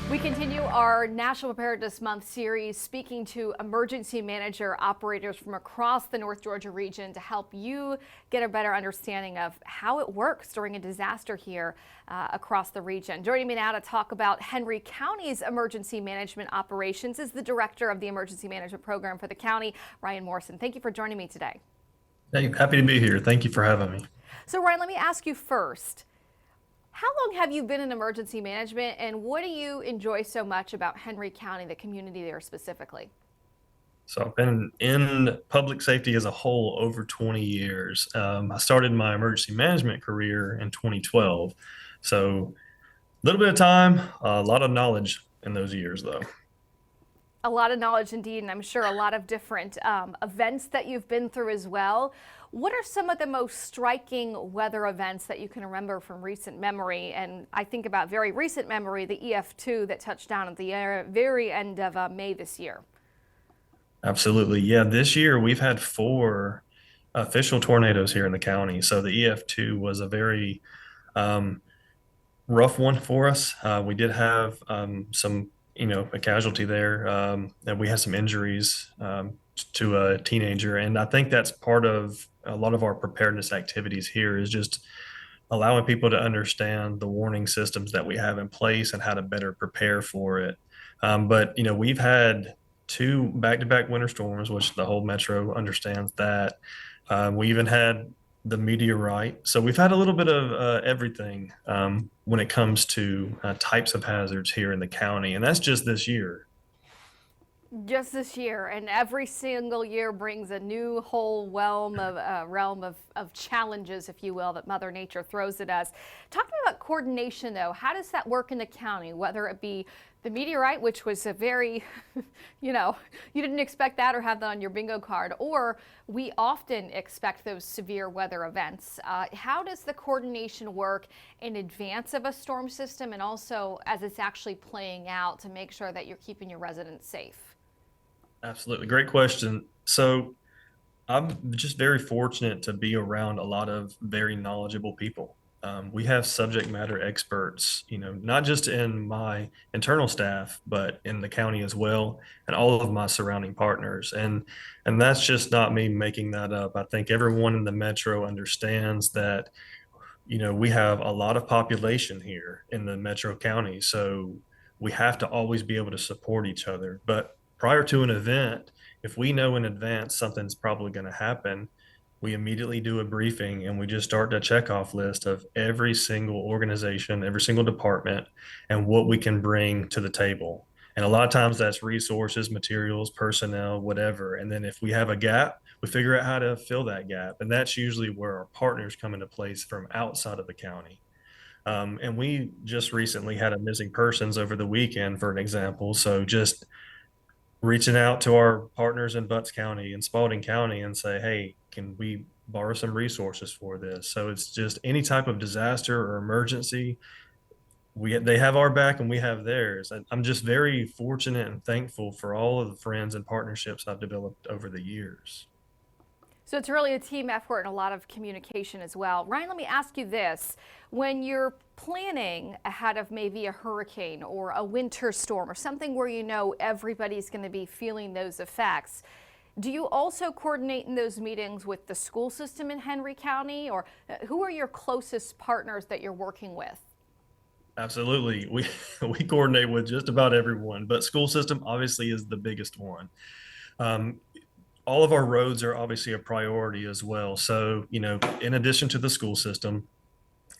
We continue our National Preparedness Month series speaking to emergency manager operators from across the North Georgia region to help you get a better understanding of how it works during a disaster here across the region. Joining me now to talk about Henry County's emergency management operations is the director of the emergency management program for the county, Ryan Morrison. Thank you for joining me today. Hey, happy to be here. Thank you for having me. So Ryan, let me ask you first. How long have you been in emergency management, and what do you enjoy so much about Henry County, the community there specifically? So I've been in public safety as a whole over 20 years. I started my emergency management career in 2012. So a little bit of time, a lot of knowledge in those years, though. A lot of knowledge indeed, and I'm sure a lot of different events that you've been through as well. What are some of the most striking weather events that you can remember from recent memory? And I think about very recent memory, the EF2 that touched down at the very end of May this year. Absolutely. Yeah, this year we've had four official tornadoes here in the county. So the EF2 was a very um, rough one for us. We did have some, a casualty there, and we had some injuries to a teenager. And I think that's part of a lot of our preparedness activities here is just allowing people to understand the warning systems that we have in place and how to better prepare for it. But we've had two back-to-back winter storms, which the whole metro understands that. We even had the meteorite. So we've had a little bit of everything when it comes to types of hazards here in the county, and that's just this year. Just this year, and every single year brings a new whole realm of challenges, if you will, that Mother Nature throws at us. Talking about coordination, though, how does that work in the county? Whether it be the meteorite, which was a very, you didn't expect that or have that on your bingo card, or we often expect those severe weather events. How does the coordination work in advance of a storm system, and also as it's actually playing out to make sure that you're keeping your residents safe? Absolutely. Great question. So I'm just very fortunate to be around a lot of very knowledgeable people. We have subject matter experts, not just in my internal staff, but in the county as well, and all of my surrounding partners. And that's just not me making that up. I think everyone in the metro understands that, we have a lot of population here in the metro county, so we have to always be able to support each other. But prior to an event, if we know in advance something's probably going to happen, we immediately do a briefing and we just start a checkoff list of every single organization, every single department, and what we can bring to the table. And a lot of times that's resources, materials, personnel, whatever. And then if we have a gap, we figure out how to fill that gap. And that's usually where our partners come into place from outside of the county. And we just recently had a missing persons over the weekend, for an example. So just reaching out to our partners in Butts County and Spalding County and say, hey, can we borrow some resources for this? So it's just any type of disaster or emergency, they have our back and we have theirs. I'm just very fortunate and thankful for all of the friends and partnerships I've developed over the years. So it's really a team effort and a lot of communication as well. Ryan, let me ask you this. When you're planning ahead of maybe a hurricane or a winter storm or something where you know everybody's going to be feeling those effects, do you also coordinate in those meetings with the school system in Henry County, or who are your closest partners that you're working with? Absolutely. We coordinate with just about everyone, but school system obviously is the biggest one. Um, all of our roads are obviously a priority as well. So, in addition to the school system,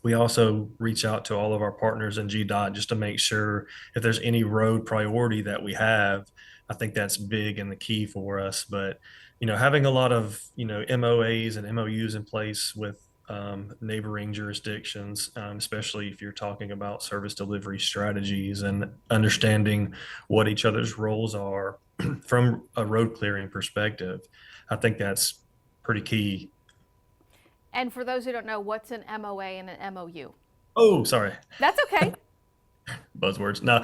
we also reach out to all of our partners in GDOT just to make sure if there's any road priority that we have. I think that's big and the key for us. But, having a lot of, MOAs and MOUs in place with neighboring jurisdictions, especially if you're talking about service delivery strategies and understanding what each other's roles are from a road clearing perspective. I think that's pretty key. And for those who don't know, what's an MOA and an MOU? Oh, sorry. That's okay. Buzzwords. No,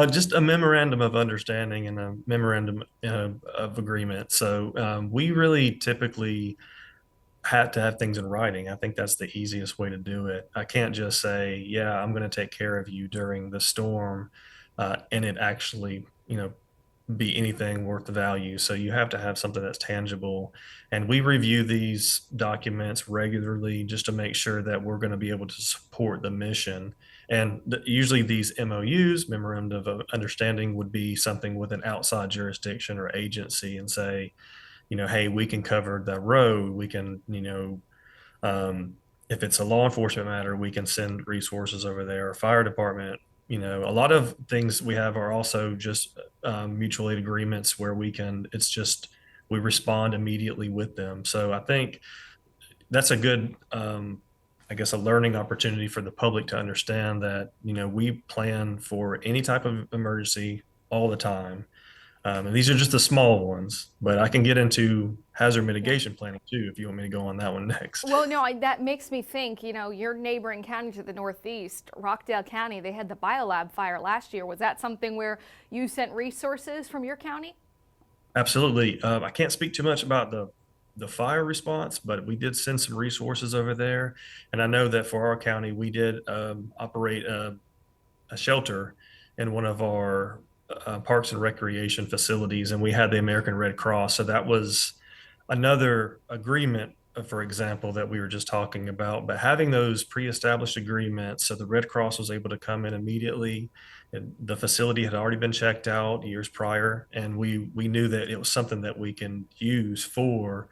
just a memorandum of understanding and a memorandum of agreement. So we really typically had to have things in writing. I think that's the easiest way to do it. I can't just say, yeah, I'm going to take care of you during the storm. and it actually, be anything worth the value. So you have to have something that's tangible. And we review these documents regularly just to make sure that we're going to be able to support the mission. And usually these MOUs, memorandum of understanding, would be something with an outside jurisdiction or agency and say, hey, we can cover the road. We can, if it's a law enforcement matter, we can send resources over there. Fire department, a lot of things we have are also just mutual aid agreements where it's just, we respond immediately with them. So I think that's a good, I guess, a learning opportunity for the public to understand that, we plan for any type of emergency all the time. And these are just the small ones, but I can get into hazard Yeah. mitigation planning too, if you want me to go on that one next. Well, no, that makes me think, your neighboring county to the northeast, Rockdale County, they had the biolab fire last year. Was that something where you sent resources from your county? Absolutely. I can't speak too much about the fire response, but we did send some resources over there. And I know that for our county, we did operate a shelter in one of our parks and recreation facilities, and we had the American Red Cross. So that was another agreement, for example, that we were just talking about. But having those pre-established agreements, so the Red Cross was able to come in immediately. And the facility had already been checked out years prior, and we knew that it was something that we can use for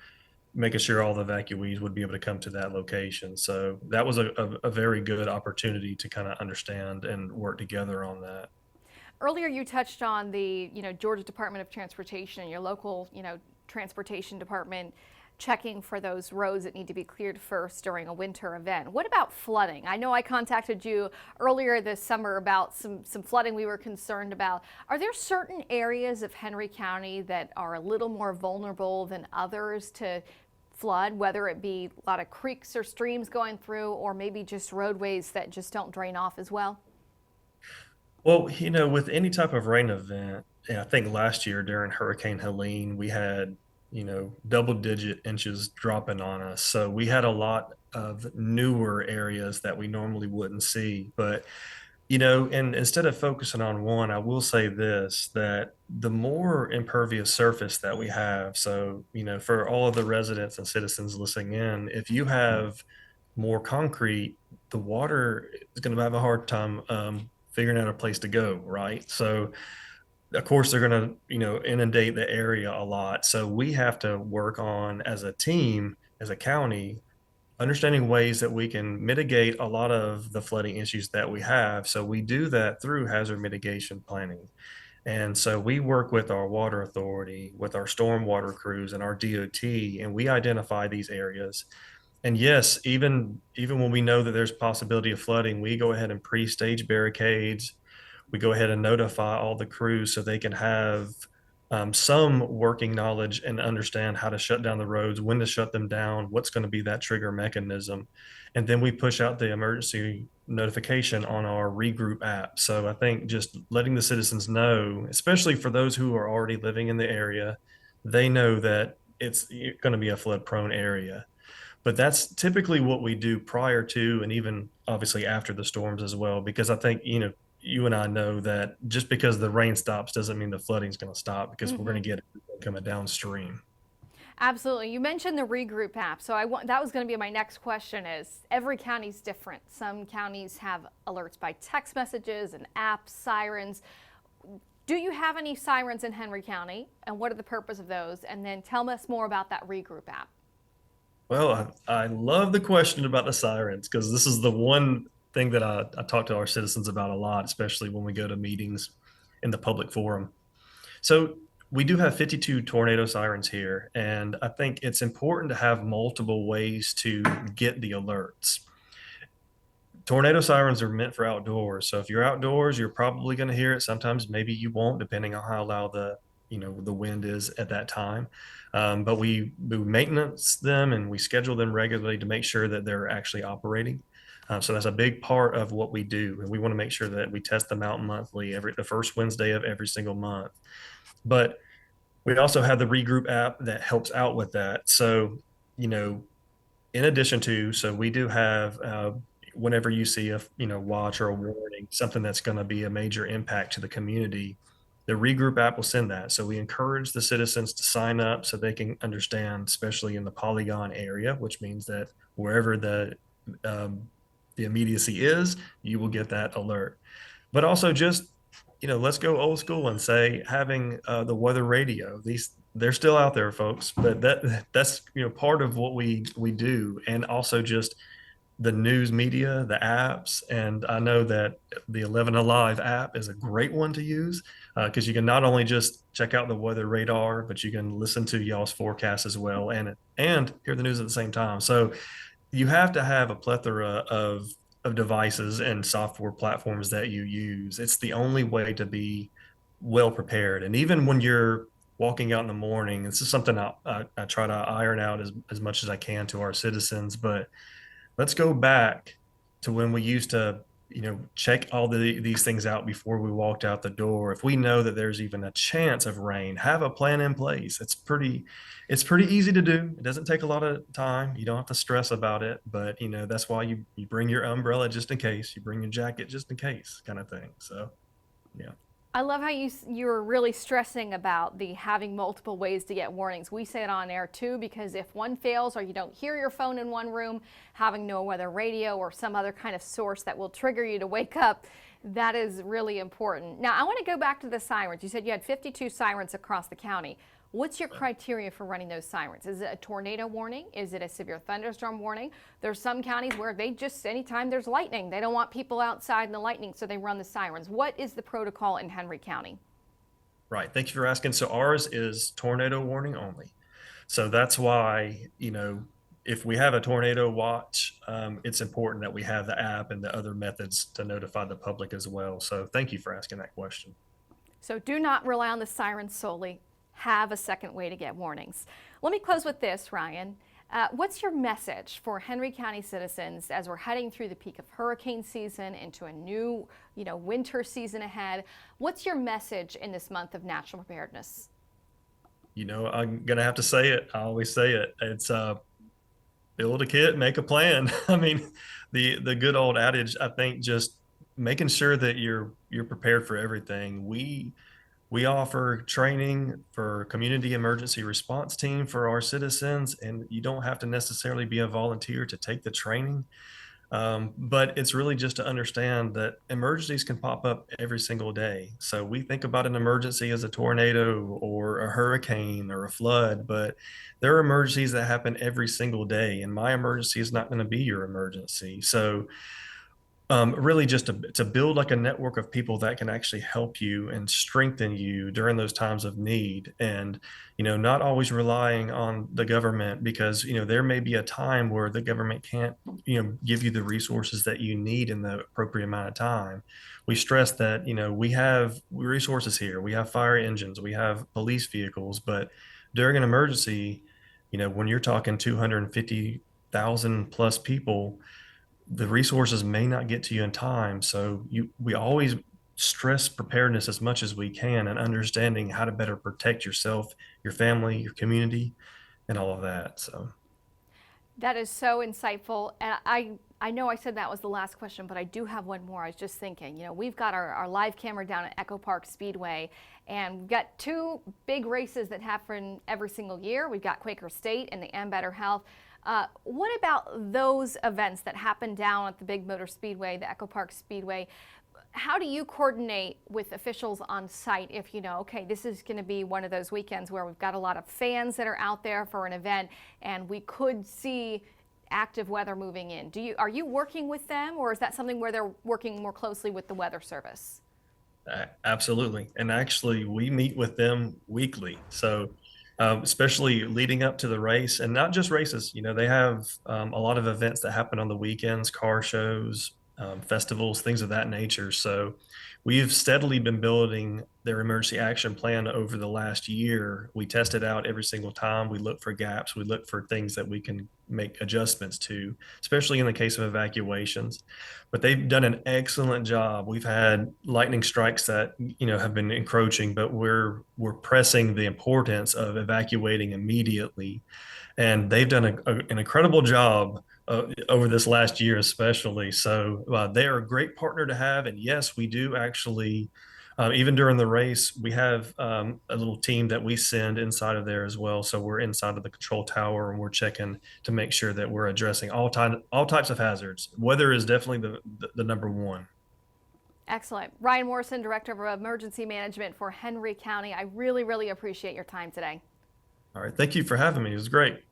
making sure all the evacuees would be able to come to that location. So that was a very good opportunity to kind of understand and work together on that. Earlier, you touched on the, Georgia Department of Transportation, your local, transportation department checking for those roads that need to be cleared first during a winter event. What about flooding? I know I contacted you earlier this summer about some flooding we were concerned about. Are there certain areas of Henry County that are a little more vulnerable than others to flood, whether it be a lot of creeks or streams going through, or maybe just roadways that just don't drain off as well? Well, with any type of rain event, and I think last year during Hurricane Helene, we had, double digit inches dropping on us. So we had a lot of newer areas that we normally wouldn't see. But, and instead of focusing on one, I will say this, that the more impervious surface that we have, so, for all of the residents and citizens listening in, if you have more concrete, the water is going to have a hard time figuring out a place to go, right? So, of course, they're going to, inundate the area a lot. So we have to work on as a team, as a county, understanding ways that we can mitigate a lot of the flooding issues that we have. So we do that through hazard mitigation planning. And so we work with our water authority, with our stormwater crews and our DOT, and we identify these areas. And yes, even when we know that there's possibility of flooding, we go ahead and pre-stage barricades. We go ahead and notify all the crews so they can have some working knowledge and understand how to shut down the roads, when to shut them down, what's going to be that trigger mechanism. And then we push out the emergency notification on our regroup app. So I think just letting the citizens know, especially for those who are already living in the area, they know that it's going to be a flood prone area. But that's typically what we do prior to and even obviously after the storms as well, because I think, you and I know that just because the rain stops doesn't mean the flooding is going to stop because we're going to get it coming downstream. Absolutely. You mentioned the regroup app. So that was going to be my next question is every county's different. Some counties have alerts by text messages and apps, sirens. Do you have any sirens in Henry County and what are the purpose of those? And then tell us more about that regroup app. Well, I love the question about the sirens because this is the one thing that I talk to our citizens about a lot, especially when we go to meetings in the public forum. So we do have 52 tornado sirens here, and I think it's important to have multiple ways to get the alerts. Tornado sirens are meant for outdoors. So if you're outdoors, you're probably going to hear it. Sometimes maybe you won't, depending on how loud the wind is at that time. But we maintenance them and we schedule them regularly to make sure that they're actually operating. So that's a big part of what we do, and we want to make sure that we test them out monthly, the first Wednesday of every single month. But we also have the regroup app that helps out with that. So, in addition to, so we do have whenever you see a watch or a warning, something that's going to be a major impact to the community, the regroup app will send that. So we encourage the citizens to sign up so they can understand, especially in the Polygon area, which means that wherever um, the immediacy is, you will get that alert. But also just, let's go old school and say having the weather radio. They're still out there, folks, but that's part of what we do, and also just the news media, the apps. And I know that the 11 Alive app is a great one to use because you can not only just check out the weather radar, but you can listen to y'all's forecast as well and hear the news at the same time. So you have to have a plethora of devices and software platforms that you use. It's the only way to be well prepared. And even when you're walking out in the morning, this is something I try to iron out as much as I can to our citizens. But let's go back to when we used to check all these things out before we walked out the door. If we know that there's even a chance of rain, have a plan in place. It's pretty easy to do. It doesn't take a lot of time. You don't have to stress about it, but that's why you bring your umbrella just in case, you bring your jacket just in case, kind of thing. So yeah. I love how you're really stressing about the having multiple ways to get warnings. We say it on air too, because if one fails or you don't hear your phone in one room, having no weather radio or some other kind of source that will trigger you to wake up, that is really important. Now, I want to go back to the sirens. You said you had 52 sirens across the county. What's your criteria for running those sirens? Is it a tornado warning? Is it a severe thunderstorm warning? There's some counties where they just, anytime there's lightning, they don't want people outside in the lightning, so they run the sirens. What is the protocol in Henry County? Right. Thank you for asking. So ours is tornado warning only. So that's why, if we have a tornado watch, it's important that we have the app and the other methods to notify the public as well. So thank you for asking that question. So do not rely on the sirens solely. Have a second way to get warnings. Let me close with this, Ryan. What's your message for Henry County citizens as we're heading through the peak of hurricane season into a new, winter season ahead? What's your message in this month of national preparedness? I'm gonna have to say it. I always say it. It's build a kit, make a plan. I mean, the good old adage. I think just making sure that you're prepared for everything. We offer training for community emergency response team for our citizens, and you don't have to necessarily be a volunteer to take the training. But it's really just to understand that emergencies can pop up every single day. So we think about an emergency as a tornado or a hurricane or a flood, but there are emergencies that happen every single day, and my emergency is not going to be your emergency. So really just to build like a network of people that can actually help you and strengthen you during those times of need, and not always relying on the government, because there may be a time where the government can't give you the resources that you need in the appropriate amount of time. We stress that we have resources here, we have fire engines, we have police vehicles, but during an emergency, when you're talking 250,000 plus people, the resources may not get to you in time. So we always stress preparedness as much as we can, and understanding how to better protect yourself, your family, your community, and all of that. So That is so insightful. And I know I said that was the last question, but I do have one more. I was just thinking, we've got our live camera down at Echo Park Speedway, and we've got two big races that happen every single year. We've got Quaker State and the And Better Health. What about those events that happen down at the Big Motor Speedway, the Echo Park Speedway? How do you coordinate with officials on site if okay, this is going to be one of those weekends where we've got a lot of fans that are out there for an event and we could see active weather moving in? Are you working with them, or is that something where they're working more closely with the Weather Service? absolutely. And actually, we meet with them weekly. So especially leading up to the race, and not just races. They have a lot of events that happen on the weekends, car shows, festivals, things of that nature. So we've steadily been building their emergency action plan over the last year. We test it out every single time. We look for gaps. We look for things that we can make adjustments to, especially in the case of evacuations. But they've done an excellent job. We've had lightning strikes that have been encroaching, but we're pressing the importance of evacuating immediately, and they've done an incredible job over this last year, especially. So they are a great partner to have. And yes, we do actually, even during the race, we have a little team that we send inside of there as well. So we're inside of the control tower and we're checking to make sure that we're addressing all types of hazards. Weather is definitely the number one. Excellent. Ryan Morrison, Director of Emergency Management for Henry County. I really, really appreciate your time today. All right. Thank you for having me. It was great.